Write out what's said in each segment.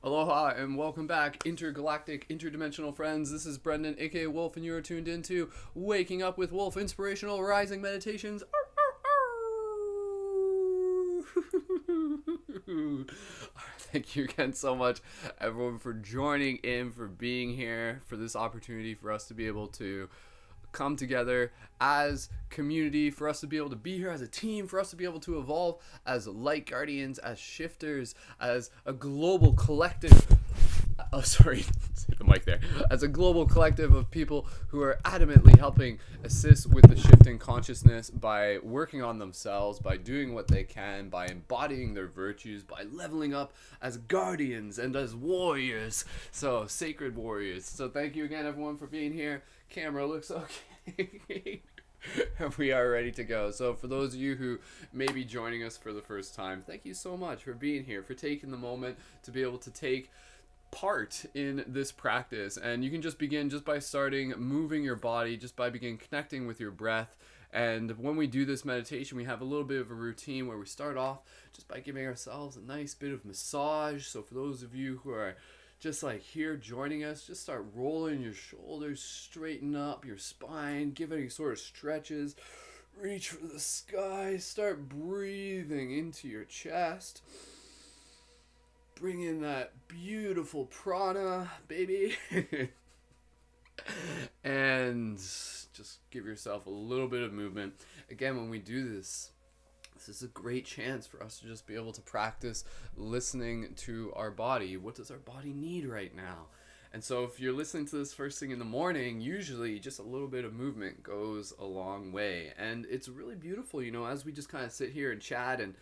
Aloha and welcome back, intergalactic, interdimensional friends. This is Brendan, aka Wolf, and you are tuned into Waking Up with Wolf Inspirational Rising Meditations. Thank you again so much, everyone, for joining in, for being here, for this opportunity for us to be able to come together as community, for us to be able to be here as a team, for us to be able to evolve as light guardians, as shifters, as a global collective. Oh, sorry, hit the mic there. As a global collective of people who are adamantly helping assist with the shift in consciousness by working on themselves, by doing what they can, by embodying their virtues, by leveling up as guardians and as warriors. So, sacred warriors. So, thank you again, everyone, for being here. Camera looks okay. And we are ready to go. So for those of you who may be joining us for the first time, thank you so much for being here, for taking the moment to be able to take part in this practice. And you can just begin just by starting moving your body, just by begin connecting with your breath. And when we do this meditation, we have a little bit of a routine where we start off just by giving ourselves a nice bit of massage. So for those of you who are just like here joining us, just start rolling your shoulders, straighten up your spine, give any sort of stretches, reach for the sky, start breathing into your chest. Bring in that beautiful prana, baby. And just give yourself a little bit of movement. Again, when we do this, this is a great chance for us to just be able to practice listening to our body. What does our body need right now? And so if you're listening to this first thing in the morning, usually just a little bit of movement goes a long way. And it's really beautiful, as we just kind of sit here and chat, and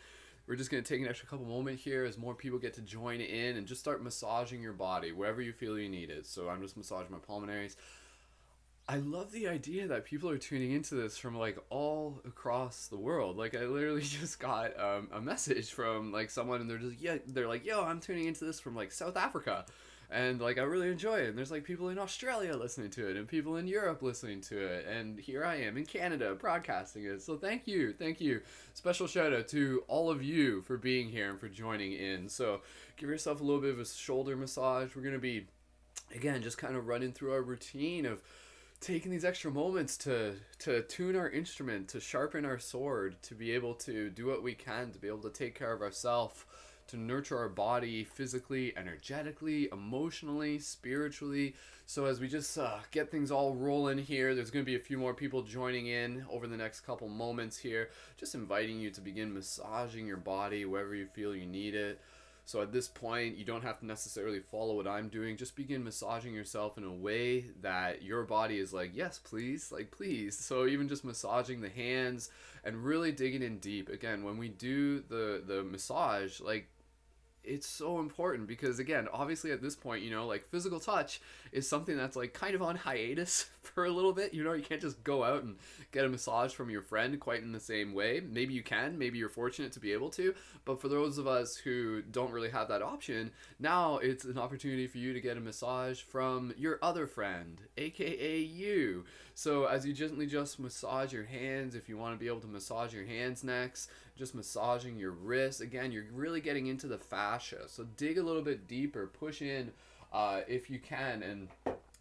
we're just going to take an extra couple moments here as more people get to join in and just start massaging your body wherever you feel you need it. So I'm just massaging my pulmonaries. I love the idea that people are tuning into this from like all across the world. Like I literally just got a message from like someone, and they're like, yo, I'm tuning into this from like South Africa, and like I really enjoy it. And there's like people in Australia listening to it, and people in Europe listening to it, and here I am in Canada broadcasting it. So thank you. Special shout out to all of you for being here and for joining in. So give yourself a little bit of a shoulder massage. We're gonna be, again, just kind of running through our routine of taking these extra moments to tune our instrument, to sharpen our sword, to be able to do what we can, to be able to take care of ourselves, to nurture our body physically, energetically, emotionally, spiritually. So as we just get things all rolling here, there's going to be a few more people joining in over the next couple moments here, just inviting you to begin massaging your body wherever you feel you need it. So at this point, you don't have to necessarily follow what I'm doing. Just begin massaging yourself in a way that your body is like, yes, please, like, please. So even just massaging the hands and really digging in deep. Again, when we do the massage, like, it's so important because, again, obviously at this point, like physical touch is something that's like kind of on hiatus for a little bit. You can't just go out and get a massage from your friend quite in the same way. Maybe you can, maybe you're fortunate to be able to, but for those of us who don't really have that option, now it's an opportunity for you to get a massage from your other friend, aka you. So as you gently just massage your hands, if you want to be able to massage your hands next, just massaging your wrists. Again, you're really getting into the fascia. So dig a little bit deeper, push in if you can. And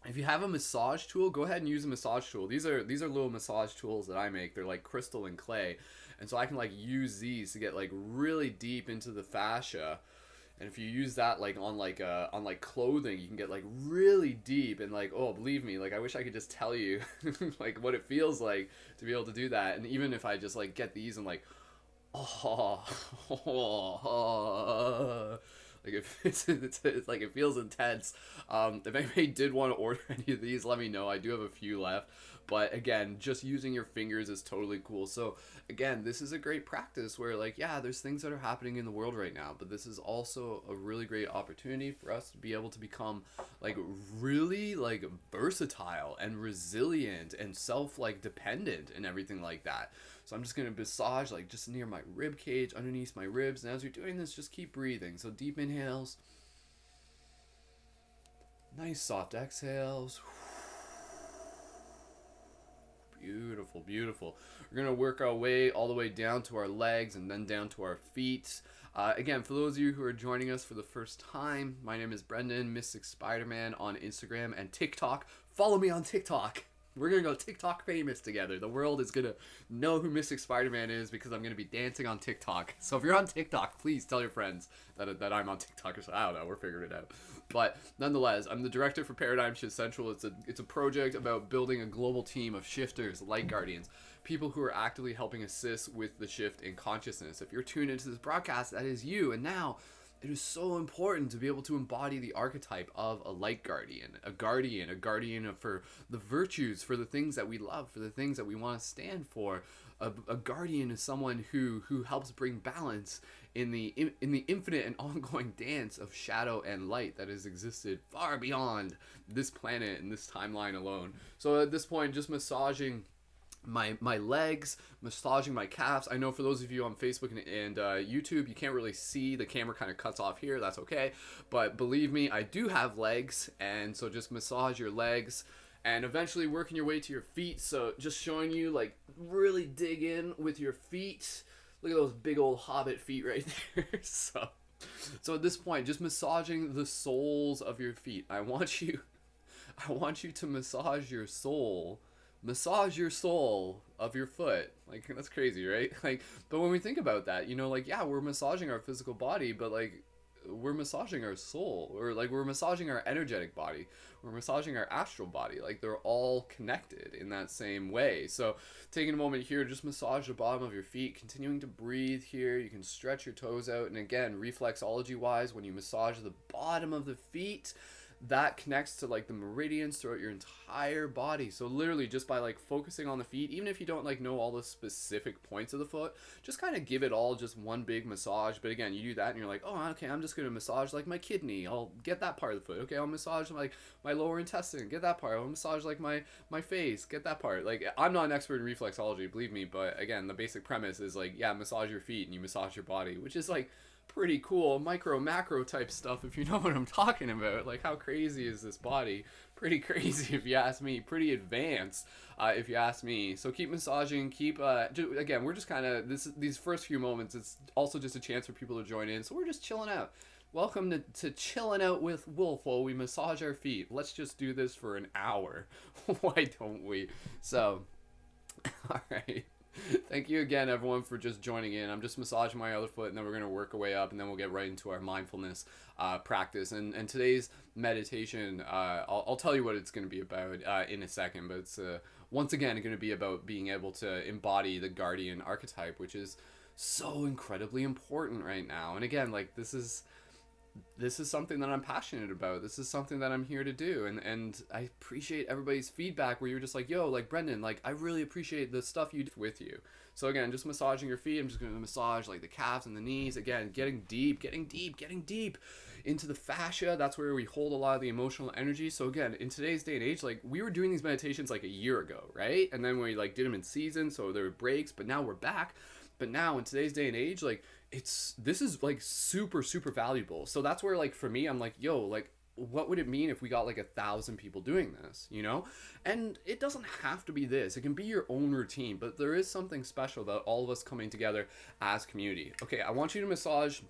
if you have a massage tool, go ahead and use a massage tool. These are little massage tools that I make. They're like crystal and clay. And so I can like use these to get like really deep into the fascia. And if you use that like on clothing, you can get like really deep, and like, oh, believe me, like I wish I could just tell you like what it feels like to be able to do that. And even if I just like get these and like, oh, like it's like it feels intense. If anybody did want to order any of these, let me know. I do have a few left. But again, just using your fingers is totally cool. So again, this is a great practice where like, yeah, there's things that are happening in the world right now, but this is also a really great opportunity for us to be able to become like really like versatile and resilient and self like dependent and everything like that. So I'm just going to massage like just near my rib cage, underneath my ribs. And as you're doing this, just keep breathing. So deep inhales, nice soft exhales. Beautiful. We're going to work our way all the way down to our legs and then down to our feet. Again, for those of you who are joining us for the first time, my name is Brendan, Mystic Spider-Man on Instagram and TikTok. Follow me on TikTok. We're going to go TikTok famous together. The world is going to know who Mystic Spider-Man is because I'm going to be dancing on TikTok. So if you're on TikTok, please tell your friends that I'm on TikTok. Or so. I don't know. We're figuring it out. But nonetheless, I'm the director for Paradigm Shift Central. It's a project about building a global team of shifters, light guardians, people who are actively helping assist with the shift in consciousness. If you're tuned into this broadcast, that is you. And now it is so important to be able to embody the archetype of a light guardian, a guardian for the virtues, for the things that we love, for the things that we want to stand for. A guardian is someone who helps bring balance in the infinite and ongoing dance of shadow and light that has existed far beyond this planet and this timeline alone. So at this point, just massaging my legs, massaging my calves. I know for those of you on Facebook and YouTube, you can't really see, the camera kind of cuts off here. That's okay. But believe me, I do have legs, and so just massage your legs and eventually working your way to your feet. So just showing you, like, really dig in with your feet. Look at those big old hobbit feet right there. So at this point, just massaging the soles of your feet. I want you to massage your soul. Massage your soul of your foot. Like, that's crazy, right? Like, but when we think about that, like, yeah, we're massaging our physical body, but like, we're massaging our soul, or like, we're massaging our energetic body, we're massaging our astral body. Like, they're all connected in that same way. So taking a moment here, just massage the bottom of your feet, continuing to breathe here. You can stretch your toes out, and again, reflexology wise, when you massage the bottom of the feet, that connects to like the meridians throughout your entire body. So literally just by like focusing on the feet, even if you don't like know all the specific points of the foot, just kind of give it all just one big massage. But again, you do that and you're like, oh, okay, I'm just going to massage like my kidney. I'll get that part of the foot. Okay, I'll massage like my lower intestine, get that part. I'll massage like my face, get that part. Like, I'm not an expert in reflexology, believe me, but again, the basic premise is like, yeah, massage your feet and you massage your body, which is like pretty cool micro macro type stuff, if you know what I'm talking about. Like, how crazy is this body? Pretty crazy, if you ask me. Pretty advanced, if you ask me. So keep massaging, again, we're just kind of these first few moments, it's also just a chance for people to join in, so we're just chilling out. Welcome to chilling out with Wolf while we massage our feet. Let's just do this for an hour. Why don't we? So all right. Thank you again, everyone, for just joining in. I'm just massaging my other foot, and then we're going to work our way up, and then we'll get right into our mindfulness practice. And today's meditation, I'll tell you what it's going to be about in a second, but it's once again going to be about being able to embody the guardian archetype, which is so incredibly important right now. And again, like, this is something that I'm passionate about. This is something that I'm here to do. And I appreciate everybody's feedback where you're just like, yo, like, Brendan, like, I really appreciate the stuff you do with you. So again, just massaging your feet. I'm just going to massage like the calves and the knees. Again, getting deep into the fascia. That's where we hold a lot of the emotional energy. So again, in today's day and age, like, we were doing these meditations like a year ago, right? And then we like did them in season, so there were breaks, but now we're back. But now in today's day and age, like, this is like super valuable. So that's where, like, for me, I'm like, yo, like, what would it mean if we got like 1,000 people doing this, And it doesn't have to be this. It can be your own routine, but there is something special about all of us coming together as community. Okay, I want you to massage.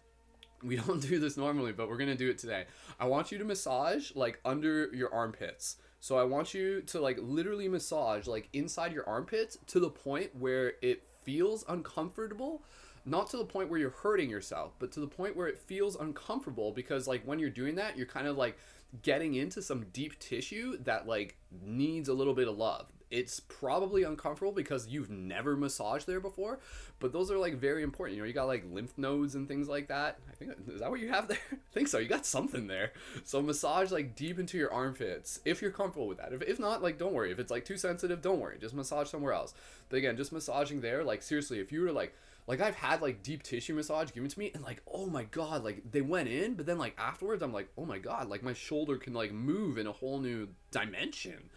We don't do this normally, but we're gonna do it today. I want you to massage like under your armpits. So I want you to like literally massage like inside your armpits to the point where it feels uncomfortable. Not to the point where you're hurting yourself, but to the point where it feels uncomfortable, because like when you're doing that, you're kind of like getting into some deep tissue that like needs a little bit of love. It's probably uncomfortable because you've never massaged there before, but those are like very important. You got like lymph nodes and things like that. I think, is that what you have there? I think so. You got something there. So massage like deep into your armpits if you're comfortable with that. If not, like, don't worry. If it's like too sensitive, don't worry. Just massage somewhere else. But again, just massaging there. Like, seriously, if you were to like I've had like deep tissue massage given to me, and like, oh my god, like they went in, but then like afterwards I'm like, oh my god, like my shoulder can like move in a whole new dimension.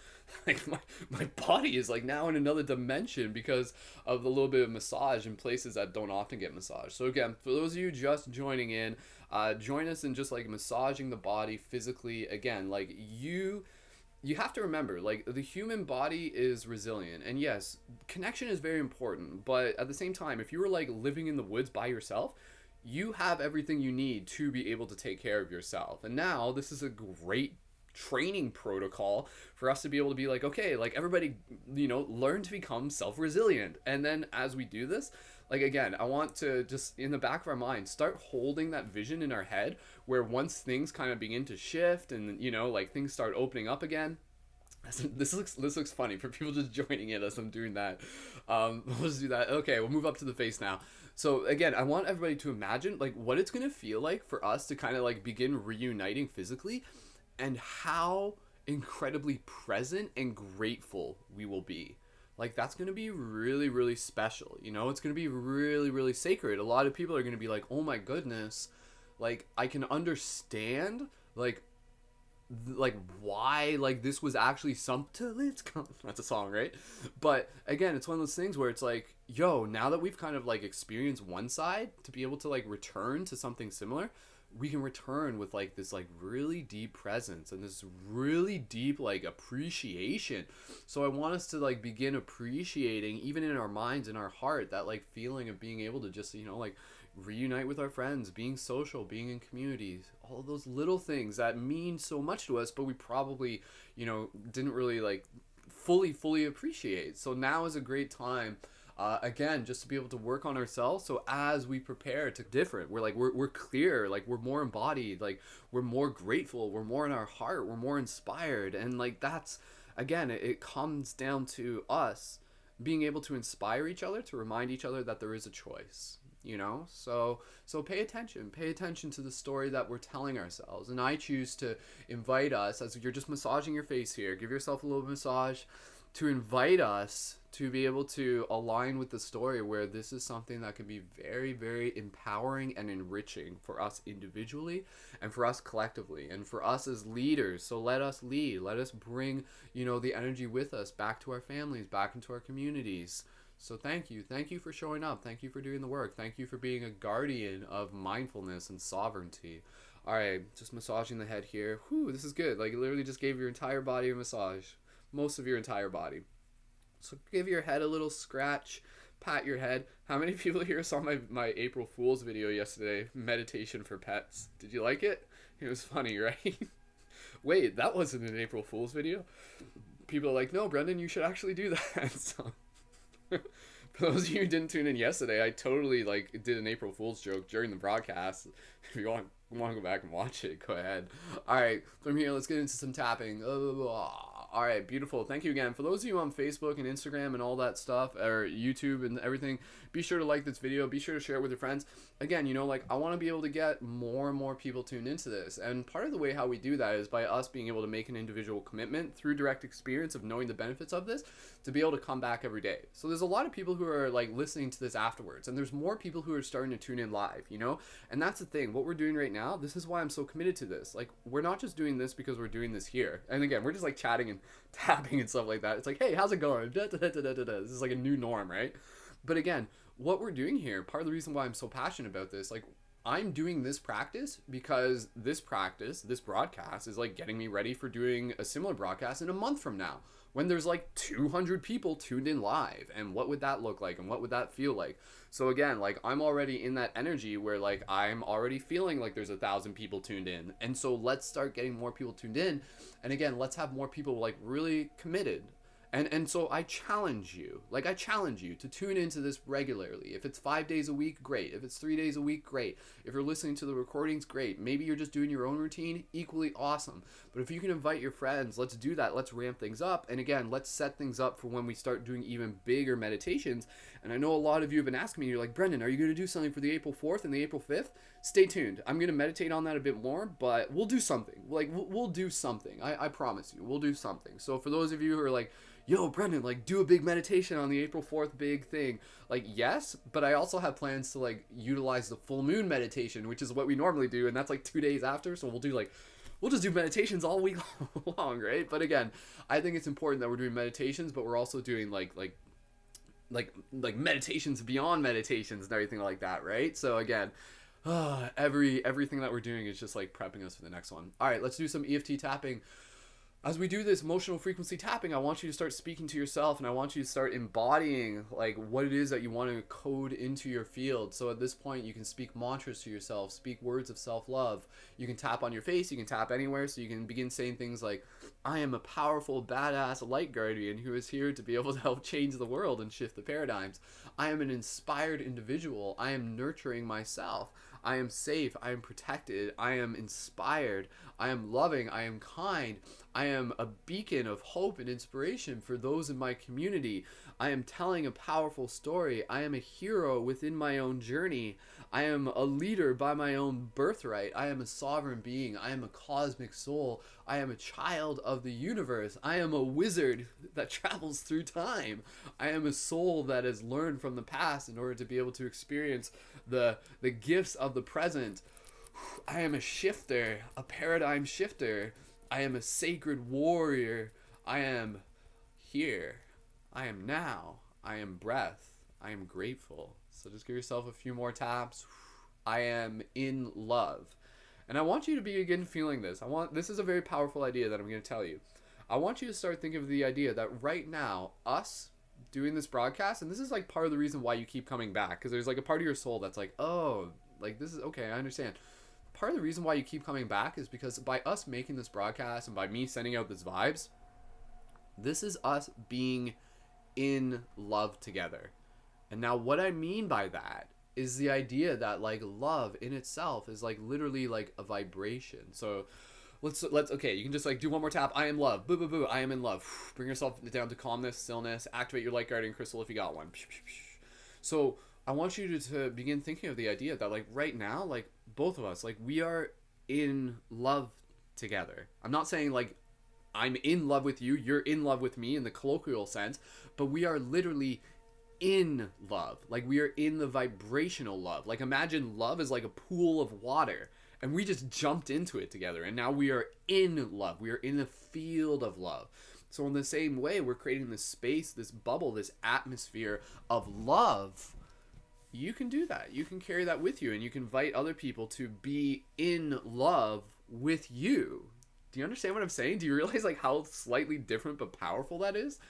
Like my body is like now in another dimension because of the little bit of massage in places that don't often get massaged. So again, for those of you just joining in, join us in just like massaging the body physically. Again, like you have to remember, like, the human body is resilient, and yes, connection is very important, but at the same time, if you were like living in the woods by yourself, you have everything you need to be able to take care of yourself. And now this is a great training protocol for us to be able to be like, okay, like everybody, learn to become self-resilient. And then as we do this, like, again, I want to just in the back of our mind start holding that vision in our head where once things kind of begin to shift and like things start opening up again. This looks funny for people just joining in as I'm doing that. We'll just do that. Okay, we'll move up to the face now. So again, I want everybody to imagine like what it's gonna feel like for us to kind of like begin reuniting physically, and how incredibly present and grateful we will be. Like that's gonna be really, really special. It's gonna be really, really sacred. A lot of people are gonna be like, oh my goodness, like I can understand like why like this was actually something. That's a song, right? But again, it's one of those things where it's like, yo, now that we've kind of like experienced one side, to be able to like return to something similar, we can return with like this like really deep presence and this really deep like appreciation. So I want us to like begin appreciating, even in our minds, in our heart, that like feeling of being able to just like reunite with our friends, being social, being in communities, all of those little things that mean so much to us, but we probably didn't really like fully appreciate. So now is a great time, again, just to be able to work on ourselves. So as we prepare to different, we're clear, like we're more embodied, like we're more grateful, we're more in our heart, we're more inspired. And like that's, again, it comes down to us being able to inspire each other, to remind each other that there is a choice. So pay attention to the story that we're telling ourselves. And I choose to invite us, as you're just massaging your face here, give yourself a little massage, to invite us to be able to align with the story where this is something that can be very, very empowering and enriching for us individually and for us collectively and for us as leaders. So let us lead, let us bring the energy with us back to our families, back into our communities. So thank you for showing up, thank you for doing the work, thank you for being a guardian of mindfulness and sovereignty. All right, just massaging the head here. Whew, this is good. Like, literally just gave your entire body a massage, most of your entire body. So give your head a little scratch, pat your head. How many people here saw my April Fool's video yesterday, meditation for pets? Did you like it? It was funny, right? Wait, that wasn't an April Fool's video? People are like, no, Brendan, you should actually do that. So for those of you who didn't tune in yesterday, I totally like did an April Fool's joke during the broadcast. If you want to go back and watch it, go ahead. All right, from here, let's get into some tapping. All right, beautiful. Thank you again. For those of you on Facebook and Instagram and all that stuff, or YouTube and everything, be sure to like this video. Be sure to share it with your friends. Again, like I want to be able to get more and more people tuned into this. And part of the way how we do that is by us being able to make an individual commitment through direct experience of knowing the benefits of this to be able to come back every day. So there's a lot of people who are like listening to this afterwards, and there's more people who are starting to tune in live, And that's the thing. What we're doing right now, this is why I'm so committed to this. Like, we're not just doing this because we're doing this here. And again, we're just like chatting and tapping and stuff like that. It's like, hey, how's it going? This is like a new norm, right? But again, what we're doing here, part of the reason why I'm so passionate about this, like, I'm doing this practice because this broadcast is like getting me ready for doing a similar broadcast in a month from now, when there's like 200 people tuned in live. And what would that look like? And what would that feel like? So again, like I'm already in that energy where like I'm already feeling like there's 1,000 people tuned in. And so let's start getting more people tuned in. And again, let's have more people like really committed. And so I challenge you to tune into this regularly. If it's 5 days a week, great. If it's 3 days a week, great. If you're listening to the recordings, great. Maybe you're just doing your own routine, equally awesome. But if you can invite your friends, let's do that. Let's ramp things up. And again, let's set things up for when we start doing even bigger meditations. And I know a lot of you have been asking me, you're like, Brendan, are you going to do something for the April 4th and the April 5th? Stay tuned. I'm going to meditate on that a bit more, but we'll do something. Like, we'll do something. I promise you, we'll do something. So for those of you who are like, yo, Brendan, like, do a big meditation on the April 4th big thing. Like, yes, but I also have plans to, like, utilize the full moon meditation, which is what we normally do, and that's, like, 2 days after, so we'll just do meditations all week long, right? But again, I think it's important that we're doing meditations, but we're also doing, like meditations beyond meditations and everything like that, right? So again, everything that we're doing is just, like, prepping us for the next one. All right, let's do some EFT tapping. as we do this emotional frequency tapping, I want you to start speaking to yourself, and I want you to start embodying like what it is that you want to code into your field. So at this point, you can speak mantras to yourself, speak words of self-love. You can tap on your face, you can tap anywhere, so you can begin saying things like, I am a powerful, badass light guardian who is here to be able to help change the world and shift the paradigms. I am an inspired individual. I am nurturing myself. I am safe. I am protected. I am inspired. I am loving. I am kind. I am a beacon of hope and inspiration for those in my community. I am telling a powerful story. I am a hero within my own journey. I am a leader by my own birthright. I am a sovereign being. I am a cosmic soul. I am a child of the universe. I am a wizard that travels through time. I am a soul that has learned from the past in order to be able to experience the gifts of the present. I am a shifter, a paradigm shifter. I am a sacred warrior. I am here. I am now. I am breath. I am grateful. So just give yourself a few more taps. I am in love. And I want you to begin feeling this. This is a very powerful idea that I'm going to tell you. I want you to start thinking of the idea that right now, us doing this broadcast, and this is like part of the reason why you keep coming back, because there's like a part of your soul that's like, oh, like this is okay, I understand. Part of the reason why you keep coming back is because by us making this broadcast and by me sending out this vibes, this is us being in love together. And now what I mean by that is the idea that like love in itself is like literally like a vibration. So let's okay, you can just like do one more tap. I am love. Boo boo boo. I am in love. Bring yourself down to calmness, stillness. Activate your light guardian crystal if you got one. So I want you to begin thinking of the idea that like right now, like both of us, like we are in love together. I'm not saying like I'm in love with you, you're in love with me in the colloquial sense, but we are literally in love. Like we are in the vibrational love. Like imagine love is like a pool of water and we just jumped into it together, and now we are in love. We are in the field of love. So in the same way, we're creating this space, this bubble, this atmosphere of love. You can do that. You can carry that with you, and you can invite other people to be in love with you. Do you understand what I'm saying? Do you realize like how slightly different but powerful that is?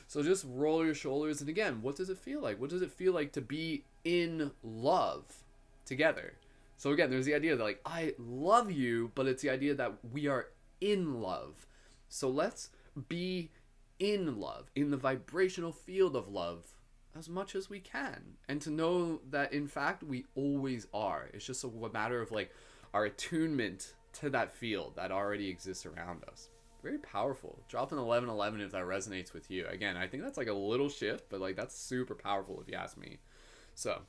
So just roll your shoulders, and again, what does it feel like? What does it feel like to be in love together? So again, there's the idea that like, I love you, but it's the idea that we are in love. So let's be in love, in the vibrational field of love as much as we can. And to know that in fact, we always are. It's just a matter of like our attunement to that field that already exists around us. Very powerful. Drop an 1111 if that resonates with you. Again, I think that's like a little shift, but like that's super powerful if you ask me. So,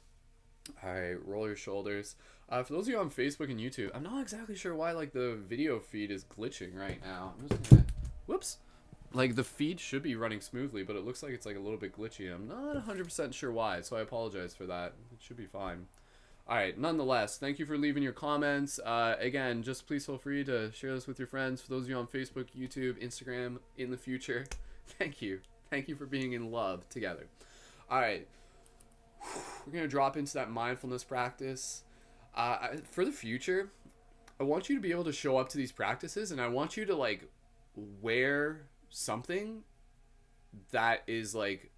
all right, roll your shoulders. For those of you on Facebook and YouTube, I'm not exactly sure why like the video feed is glitching right now. I'm just gonna, whoops. Like the feed should be running smoothly, but it looks like it's like a little bit glitchy. I'm not 100% sure why, so I apologize for that. It should be fine. All right, nonetheless, thank you for leaving your comments. Again, just please feel free to share this with your friends. For those of you on Facebook, YouTube, Instagram in the future, thank you. Thank you for being in love together. All right, we're going to drop into that mindfulness practice. For the future, I want you to be able to show up to these practices, and I want you to like wear something that is like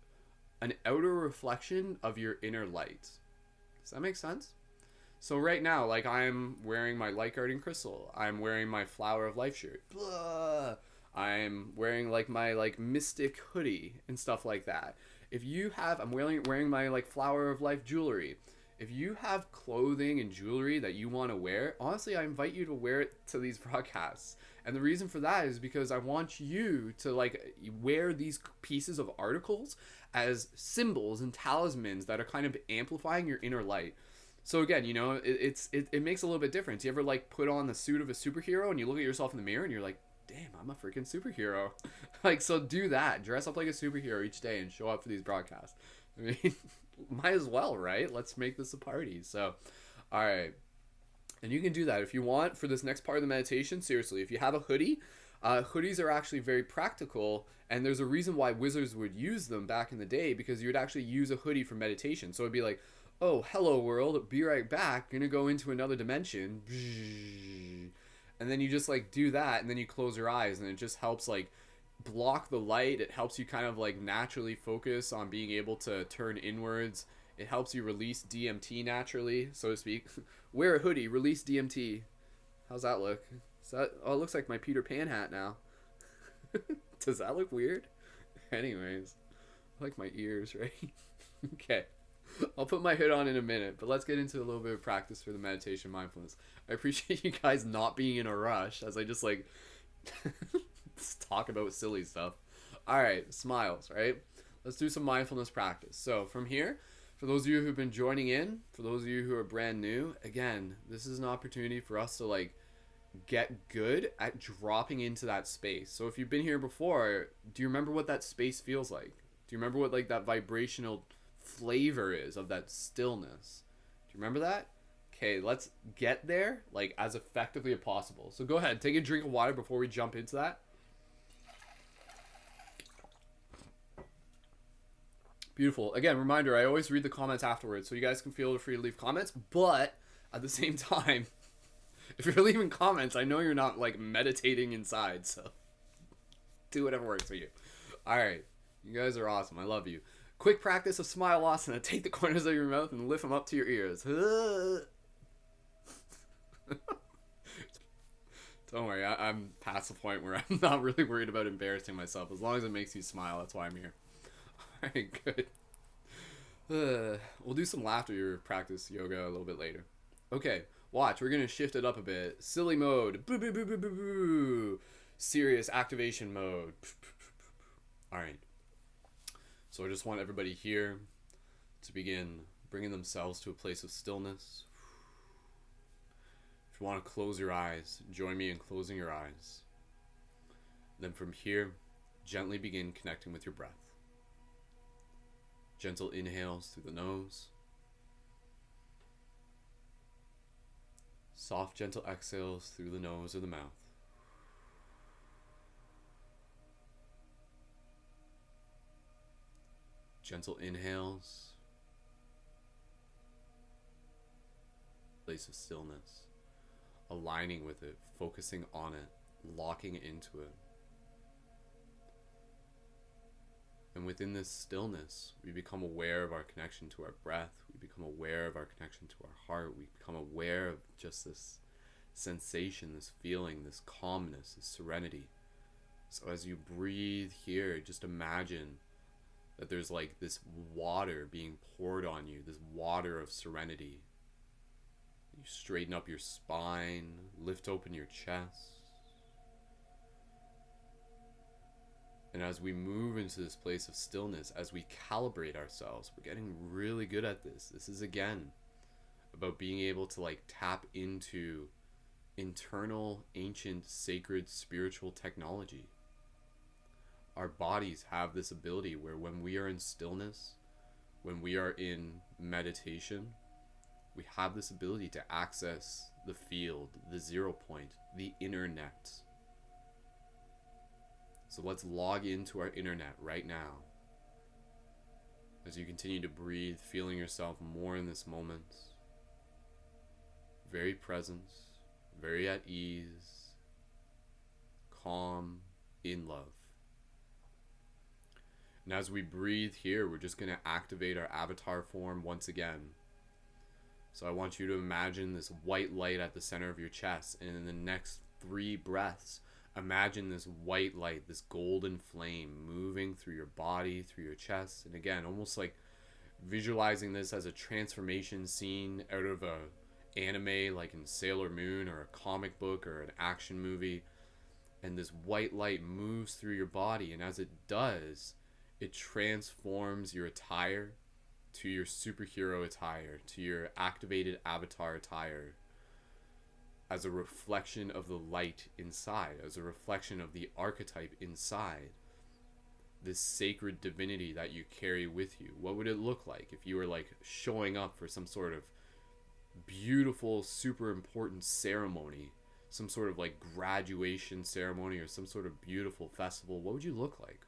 an outer reflection of your inner light. Does that make sense? So right now, like I'm wearing my light guardian crystal. I'm wearing my flower of life shirt. Blah. I'm wearing like my like mystic hoodie and stuff like that. If you have, I'm wearing my like flower of life jewelry. If you have clothing and jewelry that you want to wear, honestly, I invite you to wear it to these broadcasts. And the reason for that is because I want you to like wear these pieces of articles as symbols and talismans that are kind of amplifying your inner light. So again, you know, it makes a little bit difference. You ever like put on the suit of a superhero and you look at yourself in the mirror and you're like, damn, I'm a freaking superhero. Like, so do that. Dress up like a superhero each day and show up for these broadcasts. I mean, might as well, right? Let's make this a party. So, all right. And you can do that if you want for this next part of the meditation. Seriously, if you have a hoodie, hoodies are actually very practical, and there's a reason why wizards would use them back in the day, because you would actually use a hoodie for meditation. So it'd be like, oh, hello world, be right back, gonna go into another dimension. And then you just like do that, and then you close your eyes, and it just helps like block the light. It helps you kind of like naturally focus on being able to turn inwards. It helps you release DMT naturally, so to speak. Wear a hoodie, release DMT. How's that look? Is that, oh, it looks like my Peter Pan hat now. Does that look weird? Anyways, I like my ears, right? Okay. I'll put my hood on in a minute, but let's get into a little bit of practice for the meditation mindfulness. I appreciate you guys not being in a rush as I just like talk about silly stuff. All right, smiles, right? Let's do some mindfulness practice. So from here, for those of you who've been joining in, for those of you who are brand new, again, this is an opportunity for us to like get good at dropping into that space. So if you've been here before, do you remember what that space feels like? Do you remember what like that vibrational flavor is of that stillness? Do you remember that? Okay, let's get there like as effectively as possible. So go ahead, take a drink of water before we jump into that. Beautiful. Again, reminder, I always read the comments afterwards, so you guys can feel free to leave comments, but at the same time, if you're leaving comments, I know you're not like meditating inside, so do whatever works for you. All right, you guys are awesome. I love you. Quick practice of smile asana. Take the corners of your mouth and lift them up to your ears. Don't worry, I'm past the point where I'm not really worried about embarrassing myself. As long as it makes you smile, that's why I'm here. All right, good. We'll do some laughter practice yoga a little bit later. Okay, watch. We're going to shift it up a bit. Silly mode. Boo, boo, boo, boo, boo, boo. Serious activation mode. All right. So I just want everybody here to begin bringing themselves to a place of stillness. If you want to close your eyes, join me in closing your eyes. Then from here, gently begin connecting with your breath. Gentle inhales through the nose. Soft, gentle exhales through the nose or the mouth. Gentle inhales. Place of stillness. Aligning with it, focusing on it, locking into it. And within this stillness, we become aware of our connection to our breath. We become aware of our connection to our heart. We become aware of just this sensation, this feeling, this calmness, this serenity. So as you breathe here, just imagine that there's like this water being poured on you, this water of serenity. You straighten up your spine, lift open your chest. And as we move into this place of stillness, as we calibrate ourselves, we're getting really good at this. This is, again, about being able to like tap into internal, ancient, sacred, spiritual technology. Our bodies have this ability where when we are in stillness, when we are in meditation, we have this ability to access the field, the 0 point, the internet. So let's log into our internet right now. As you continue to breathe, feeling yourself more in this moment. Very present, very at ease, calm, in love. And as we breathe here, we're just going to activate our avatar form once again. So I want you to imagine this white light at the center of your chest, and in the next 3 breaths, imagine this white light, this golden flame moving through your body, through your chest. And again, almost like visualizing this as a transformation scene out of a anime like in Sailor Moon or a comic book or an action movie. And this white light moves through your body. And as it does, it transforms your attire to your superhero attire, to your activated avatar attire, as a reflection of the light inside, as a reflection of the archetype inside, this sacred divinity that you carry with you. What would it look like if you were like showing up for some sort of beautiful, super important ceremony, some sort of like graduation ceremony or some sort of beautiful festival? What would you look like?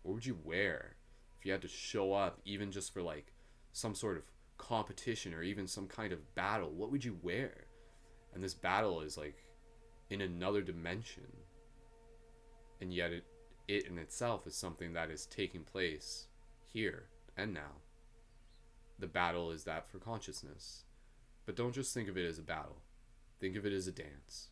What would you wear if you had to show up even just for like some sort of competition or even some kind of battle? What would you wear? And this battle is like in another dimension, and yet it in itself is something that is taking place here and now. The battle is that for consciousness. But don't just think of it as a battle. Think of it as a dance.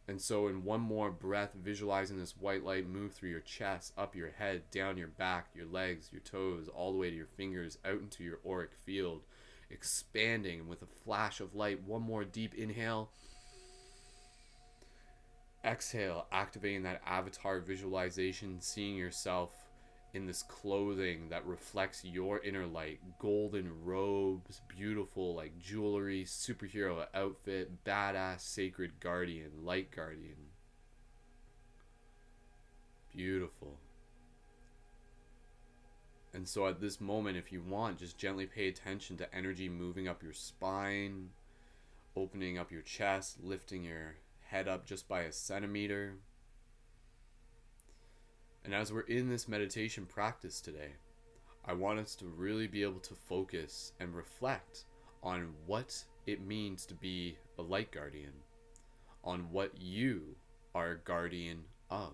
And so in one more breath, visualizing this white light move through your chest, up your head, down your back, your legs, your toes, all the way to your fingers, out into your auric field, expanding with a flash of light. One more deep inhale. Exhale, activating that avatar visualization, seeing yourself in this clothing that reflects your inner light, golden robes, beautiful like jewelry, superhero outfit, badass sacred guardian, light guardian. Beautiful. And so at this moment, if you want, just gently pay attention to energy moving up your spine, opening up your chest, lifting your head up just by a centimeter. And as we're in this meditation practice today, I want us to really be able to focus and reflect on what it means to be a light guardian, on what you are a guardian of.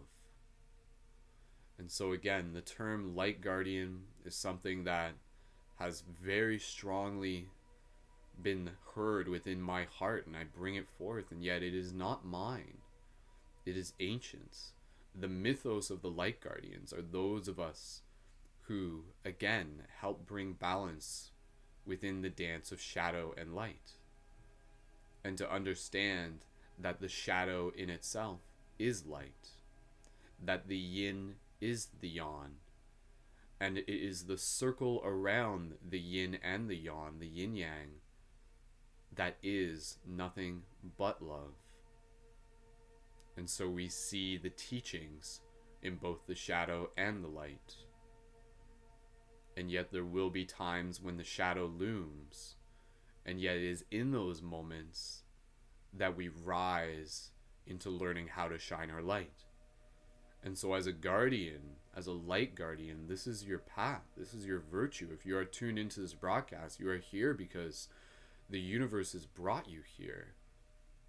And so again, the term light guardian is something that has very strongly been heard within my heart, and I bring it forth, and yet it is not mine. It is ancient. The mythos of the light guardians are those of us who, again, help bring balance within the dance of shadow and light. And to understand that the shadow in itself is light, that the yin is the yang, and it is the circle around the yin and the yang, the yin yang, that is nothing but love. And so we see the teachings in both the shadow and the light. And yet there will be times when the shadow looms, and yet it is in those moments that we rise into learning how to shine our light. And so as a guardian, as a light guardian, this is your path, this is your virtue. If you are tuned into this broadcast, you are here because the universe has brought you here.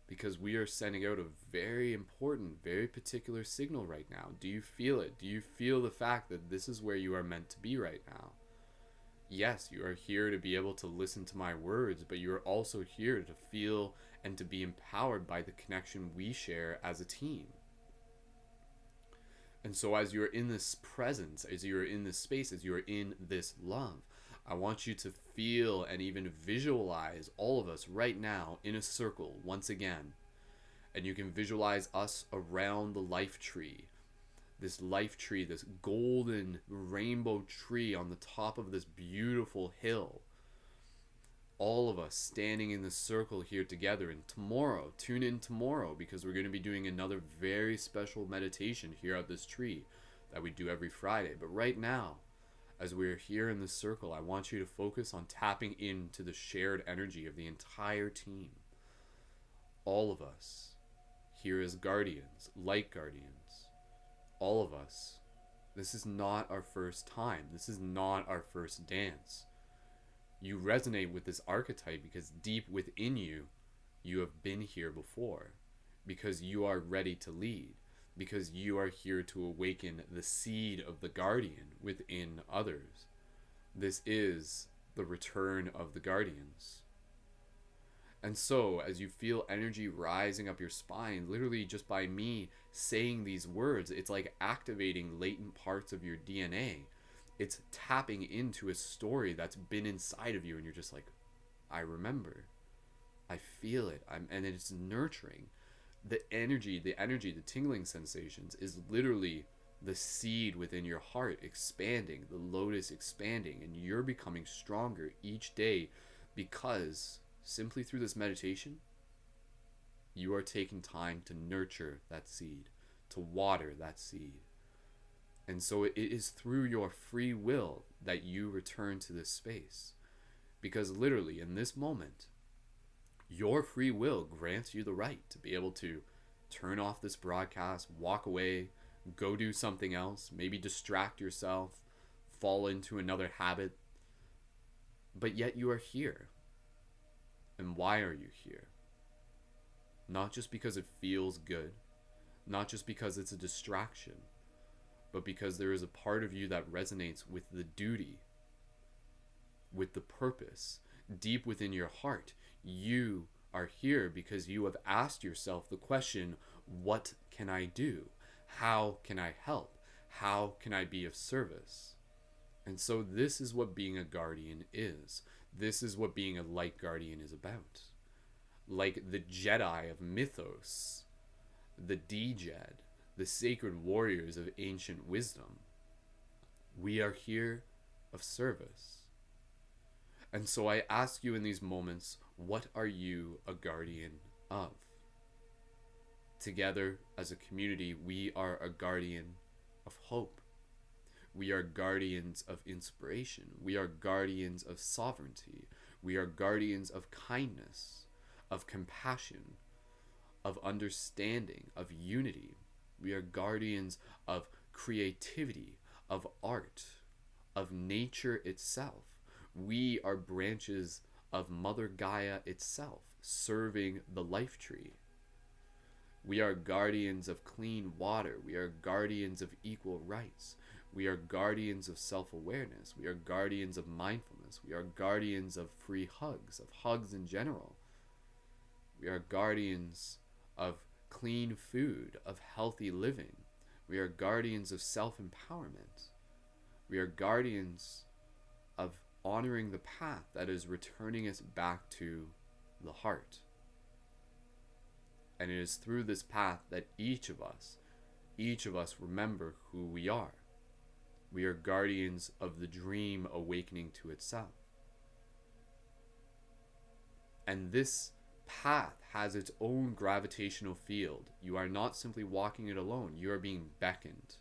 Because we are sending out a very important, very particular signal right now. Do you feel it? Do you feel the fact that this is where you are meant to be right now? Yes, you are here to be able to listen to my words, but you are also here to feel and to be empowered by the connection we share as a team. And so as you're in this presence, as you're in this space, as you're in this love, I want you to feel and even visualize all of us right now in a circle once again. And you can visualize us around the life tree. This life tree, this golden rainbow tree on the top of this beautiful hill. All of us standing in this circle here together. And tomorrow, tune in tomorrow, because we're going to be doing another very special meditation here at this tree that we do every Friday. But right now, as we're here in this circle, I want you to focus on tapping into the shared energy of the entire team. All of us here as guardians, light guardians. All of us. This is not our first time. This is not our first dance. You resonate with this archetype because deep within you, you have been here before. Because you are ready to lead. Because you are here to awaken the seed of the guardian within others. This is the return of the guardians. And so, as you feel energy rising up your spine, literally just by me saying these words, it's like activating latent parts of your DNA. It's tapping into a story that's been inside of you, and you're just like, I remember. I feel it. And it's nurturing. The energy, the tingling sensations is literally the seed within your heart expanding, the lotus expanding, and you're becoming stronger each day because simply through this meditation, you are taking time to nurture that seed, to water that seed. And so it is through your free will that you return to this space. Because literally in this moment, your free will grants you the right to be able to turn off this broadcast, walk away, go do something else, maybe distract yourself, fall into another habit. But yet you are here. And why are you here? not just because it feels good, not just because it's a distraction, but because there is a part of you that resonates with the duty, with the purpose. Deep within your heart, you are here because you have asked yourself the question, what can I do? How can I help? How can I be of service? And so this is what being a guardian is. This is what being a light guardian is about. Like the Jedi of mythos, the D-Jed, the sacred warriors of ancient wisdom, we are here of service. And so I ask you in these moments, what are you a guardian of? Together as a community, we are a guardian of hope. We are guardians of inspiration. We are guardians of sovereignty. We are guardians of kindness, of compassion, of understanding, of unity. We are guardians of creativity, of art, of nature itself. We are branches of Mother Gaia itself, serving the life tree. We are guardians of clean water. We are guardians of equal rights. We are guardians of self-awareness. We are guardians of mindfulness. We are guardians of free hugs, of hugs in general. We are guardians of clean food, of healthy living. We are guardians of self-empowerment. We are guardians of honoring the path that is returning us back to the heart. And it is through this path that each of us remember who we are. We are guardians of the dream awakening to itself. And this path has its own gravitational field. You are not simply walking it alone. You are being beckoned.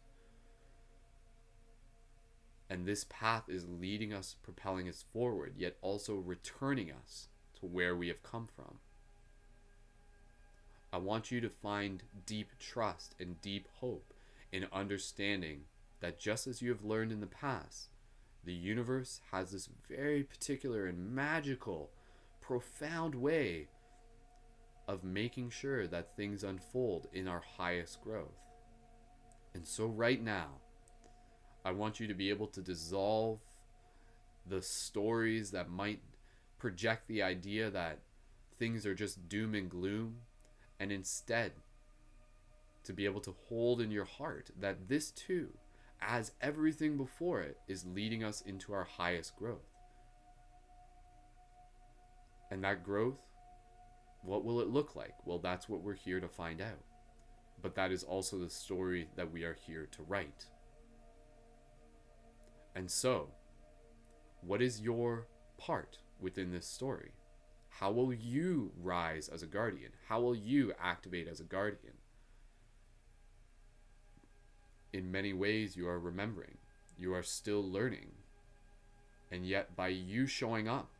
And this path is leading us, propelling us forward, yet also returning us to where we have come from. I want you to find deep trust and deep hope in understanding that just as you have learned in the past, the universe has this very particular and magical, profound way of making sure that things unfold in our highest growth. And so right now, I want you to be able to dissolve the stories that might project the idea that things are just doom and gloom, and instead to be able to hold in your heart that this too, as everything before it, is leading us into our highest growth. And that growth, what will it look like? Well, that's what we're here to find out. But that is also the story that we are here to write. And so, what is your part within this story? How will you rise as a guardian? How will you activate as a guardian? In many ways, you are remembering. You are still learning. And yet, by you showing up,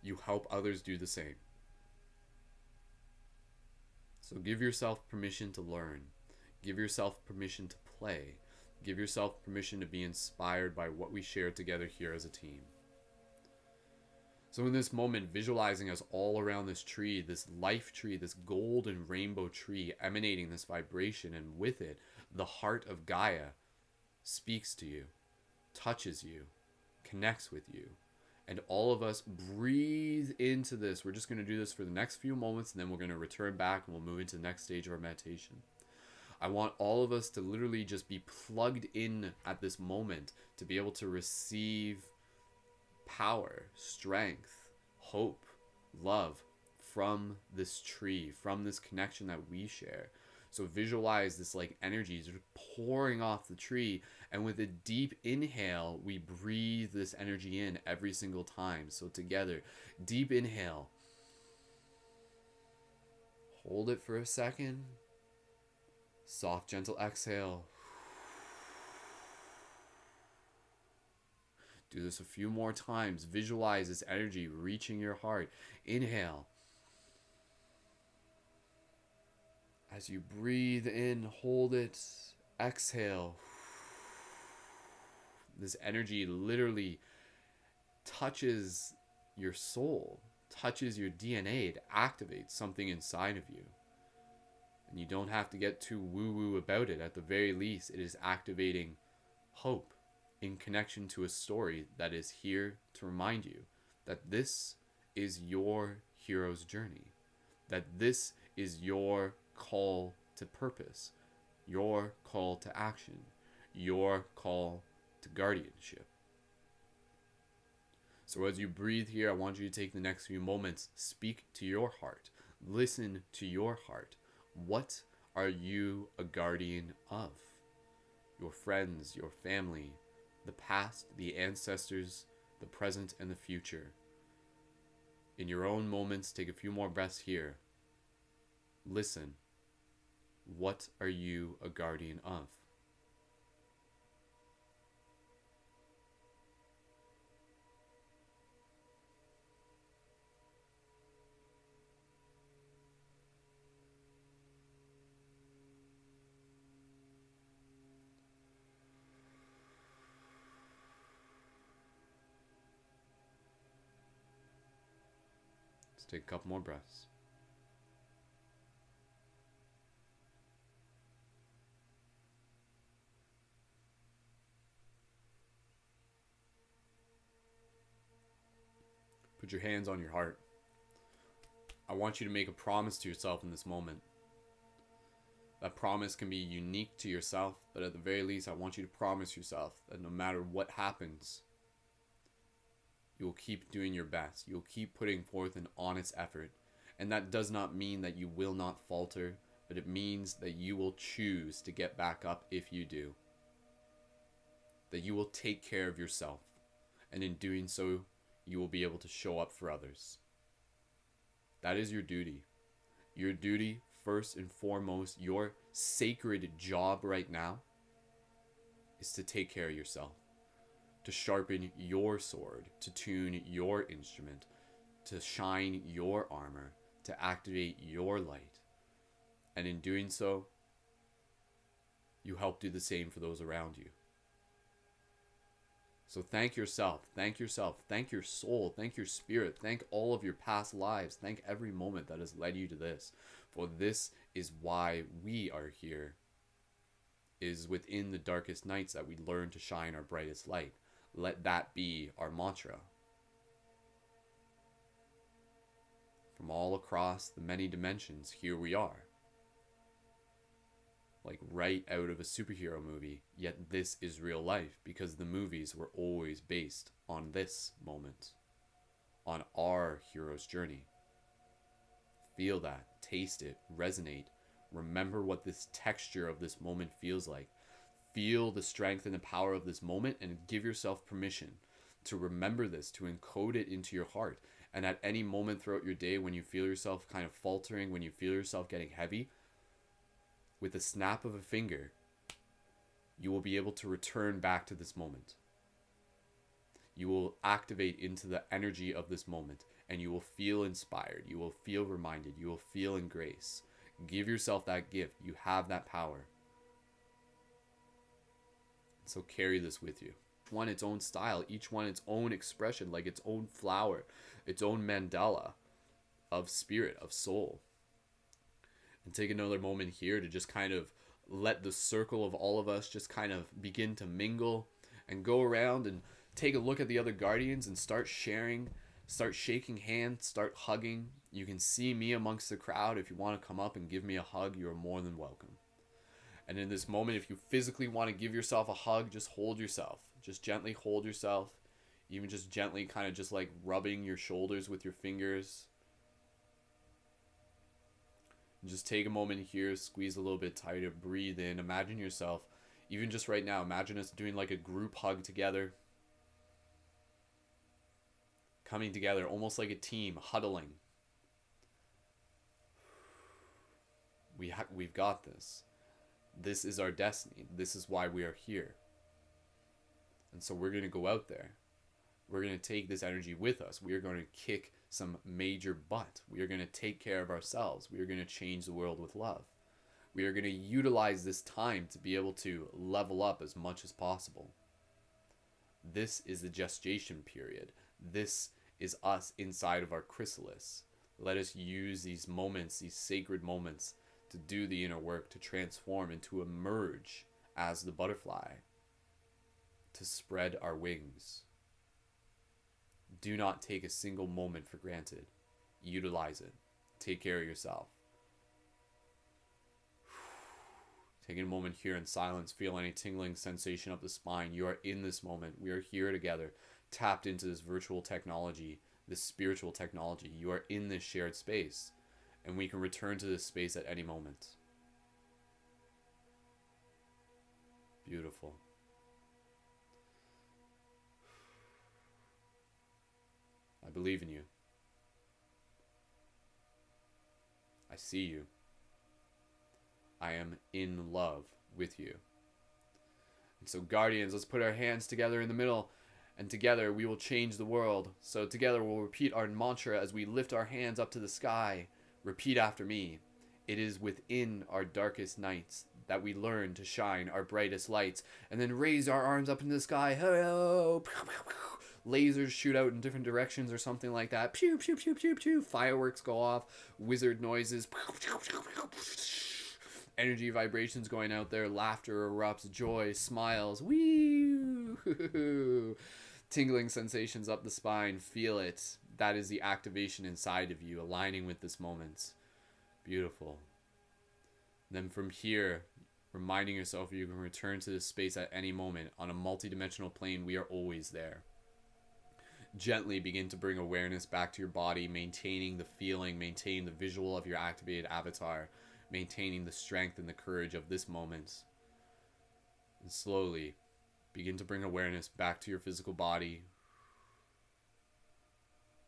you help others do the same. So give yourself permission to learn. Give yourself permission to play. Give yourself permission to be inspired by what we share together here as a team. So in this moment, visualizing us all around this tree, this life tree, this golden rainbow tree emanating this vibration, and with it, the heart of Gaia speaks to you, touches you, connects with you. And all of us breathe into this. We're just going to do this for the next few moments, and then we're going to return back and we'll move into the next stage of our meditation. I want all of us to literally just be plugged in at this moment to be able to receive power, strength, hope, love from this tree, from this connection that we share. So visualize this like energy sort of pouring off the tree, and with a deep inhale, we breathe this energy in every single time. So together, deep inhale. Hold it for a second. Soft, gentle exhale. Do this a few more times. Visualize this energy reaching your heart. Inhale. As you breathe in, hold it. Exhale. This energy literally touches your soul, touches your DNA, it activates something inside of you. And you don't have to get too woo-woo about it. At the very least, it is activating hope in connection to a story that is here to remind you that this is your hero's journey, that this is your call to purpose, your call to action, your call to guardianship. So as you breathe here, I want you to take the next few moments, speak to your heart, listen to your heart. What are you a guardian of? Your friends, your family, the past, the ancestors, the present, and the future. In your own moments, take a few more breaths here. Listen. What are you a guardian of? Let's take a couple more breaths. Put your hands on your heart. I want you to make a promise to yourself in this moment. That promise can be unique to yourself, but at the very least, I want you to promise yourself that no matter what happens, you will keep doing your best. You'll keep putting forth an honest effort. And that does not mean that you will not falter, but it means that you will choose to get back up if you do. That you will take care of yourself. And in doing so, you will be able to show up for others. That is your duty. Your duty, first and foremost, your sacred job right now is to take care of yourself. To sharpen your sword, to tune your instrument, to shine your armor, to activate your light. And in doing so, you help do the same for those around you. So thank yourself, thank your soul, thank your spirit, thank all of your past lives, thank every moment that has led you to this. For this is why we are here. It is within the darkest nights that we learn to shine our brightest light. Let that be our mantra. From all across the many dimensions, here we are. Like right out of a superhero movie, yet this is real life because the movies were always based on this moment, on our hero's journey. Feel that, taste it, resonate, remember what this texture of this moment feels like. Feel the strength and the power of this moment and give yourself permission to remember this, to encode it into your heart. And at any moment throughout your day when you feel yourself kind of faltering, when you feel yourself getting heavy, with a snap of a finger, you will be able to return back to this moment. You will activate into the energy of this moment and you will feel inspired. You will feel reminded. You will feel in grace. Give yourself that gift. You have that power. So carry this with you. Each one its own style, each one its own expression, like its own flower, its own mandala of spirit, of soul. And take another moment here to just kind of let the circle of all of us just kind of begin to mingle and go around and take a look at the other guardians and start sharing, start shaking hands, start hugging. You can see me amongst the crowd. If you want to come up and give me a hug, you're more than welcome. And in this moment, if you physically want to give yourself a hug, just hold yourself. Just gently hold yourself. Even just gently kind of just like rubbing your shoulders with your fingers. And just take a moment here, squeeze a little bit tighter, breathe in. Imagine yourself, even just right now, imagine us doing like a group hug together. Coming together, almost like a team, huddling. We've got this. This is our destiny. This is why we are here. And so we're going to go out there. We're going to take this energy with us. We are going to kick some major butt. We are going to take care of ourselves. We are going to change the world with love. We are going to utilize this time to be able to level up as much as possible. This is the gestation period. This is us inside of our chrysalis. Let us use these moments, these sacred moments, to do the inner work, to transform and to emerge as the butterfly, to spread our wings. Do not take a single moment for granted. Utilize it. Take care of yourself. Taking a moment here in silence, feel any tingling sensation up the spine. You are in this moment. We are here together, tapped into this virtual technology, this spiritual technology. You are in this shared space, and we can return to this space at any moment. Beautiful. I believe in you. I see you. I am in love with you. And so, guardians, let's put our hands together in the middle, and together we will change the world. So together we'll repeat our mantra as we lift our hands up to the sky. Repeat after me. It is within our darkest nights that we learn to shine our brightest lights. And then raise our arms up into the sky. Hello. Lasers shoot out in different directions or something like that. Pew, pew, pew, pew, pew. Fireworks go off. Wizard noises. Energy vibrations going out there. Laughter erupts. Joy, smiles. Wee! Tingling sensations up the spine. Feel it. That is the activation inside of you, aligning with this moment. Beautiful. Then from here, reminding yourself you can return to this space at any moment. On a multidimensional plane, we are always there. Gently begin to bring awareness back to your body, maintaining the feeling, maintain the visual of your activated avatar, maintaining the strength and the courage of this moment. And slowly begin to bring awareness back to your physical body.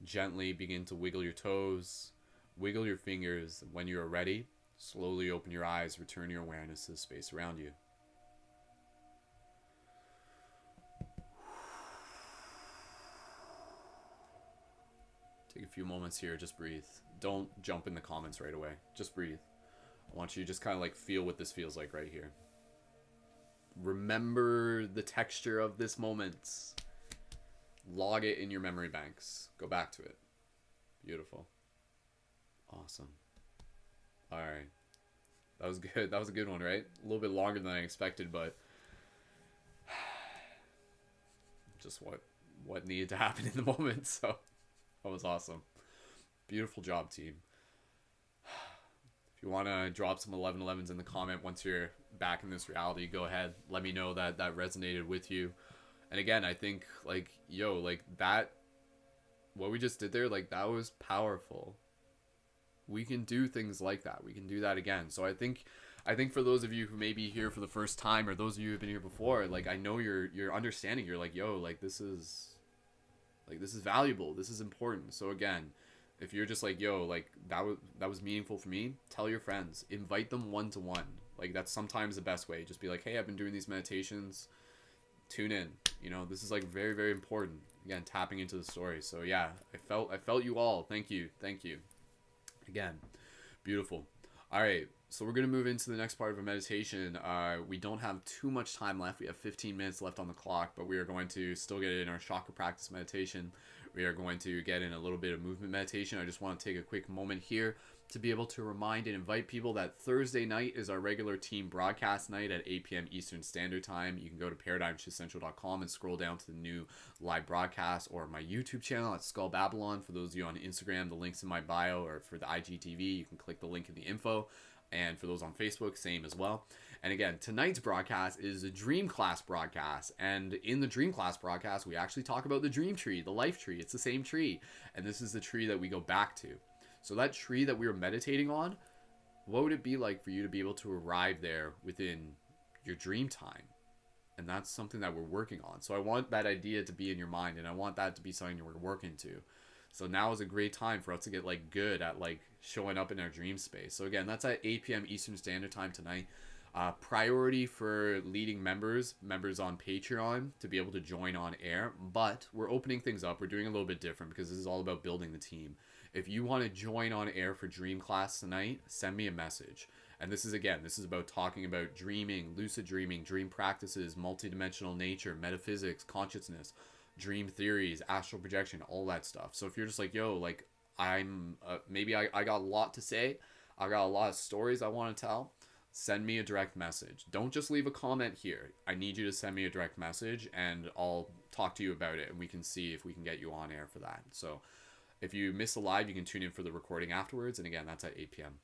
Gently begin to wiggle your toes, wiggle your fingers. When you are ready, slowly open your eyes, return your awareness to the space around you. Take a few moments here, just breathe. Don't jump in the comments right away. Just breathe. I want you to just kind of like feel what this feels like right here. Remember the texture of this moment. Log it in your memory banks. Go back to it. Beautiful. Awesome. All right. That was good. That was a good one, right? A little bit longer than I expected, but just what needed to happen in the moment. So that was awesome. Beautiful job, team. If you want to drop some 1111s in the comment once you're back in this reality, go ahead. Let me know that resonated with you. And again, I think that, what we just did there, that was powerful. We can do things like that. We can do that again. So I think for those of you who may be here for the first time, or those of you who've been here before, I know you're understanding. You're like, this is valuable. This is important. So again, if you're just that was meaningful for me, tell your friends, invite them one-to-one. That's sometimes the best way. Just be like, hey, I've been doing these meditations. Tune in. This is very, very important. Again, tapping into the story. So yeah, I felt you all. Thank you. Again, beautiful. All right, so we're going to move into the next part of our meditation. We don't have too much time left. We have 15 minutes left on the clock, but we are going to still get in our chakra practice meditation. We are going to get in a little bit of movement meditation. I just want to take a quick moment here to be able to remind and invite people that Thursday night is our regular team broadcast night at 8 p.m. Eastern Standard Time. You can go to paradigmshiftcentral.com and scroll down to the new live broadcast, or my YouTube channel at Skull Babylon. For those of you on Instagram, the link's in my bio, or for the IGTV, you can click the link in the info. And for those on Facebook, same as well. And again, tonight's broadcast is a Dream Class broadcast. And in the Dream Class broadcast, we actually talk about the dream tree, the life tree. It's the same tree. And this is the tree that we go back to. So that tree that we were meditating on, what would it be like for you to be able to arrive there within your dream time? And that's something that we're working on. So I want that idea to be in your mind, and I want that to be something that we're working to. So now is a great time for us to get good at showing up in our dream space. So again, that's at 8 p.m. Eastern Standard Time tonight. Priority for leading members on Patreon to be able to join on air, but we're opening things up. We're doing a little bit different because this is all about building the team. If you want to join on air for Dream Class tonight, send me a message. And this is about talking about dreaming, lucid dreaming, dream practices, multidimensional nature, metaphysics, consciousness, dream theories, astral projection, all that stuff. So if you're just like, yo, like I'm maybe I got a lot to say, I got a lot of stories I want to tell, send me a direct message. Don't just leave a comment here. I need you to send me a direct message and I'll talk to you about it and we can see if we can get you on air for that. So if you miss the live, you can tune in for the recording afterwards. And again, that's at 8 p.m.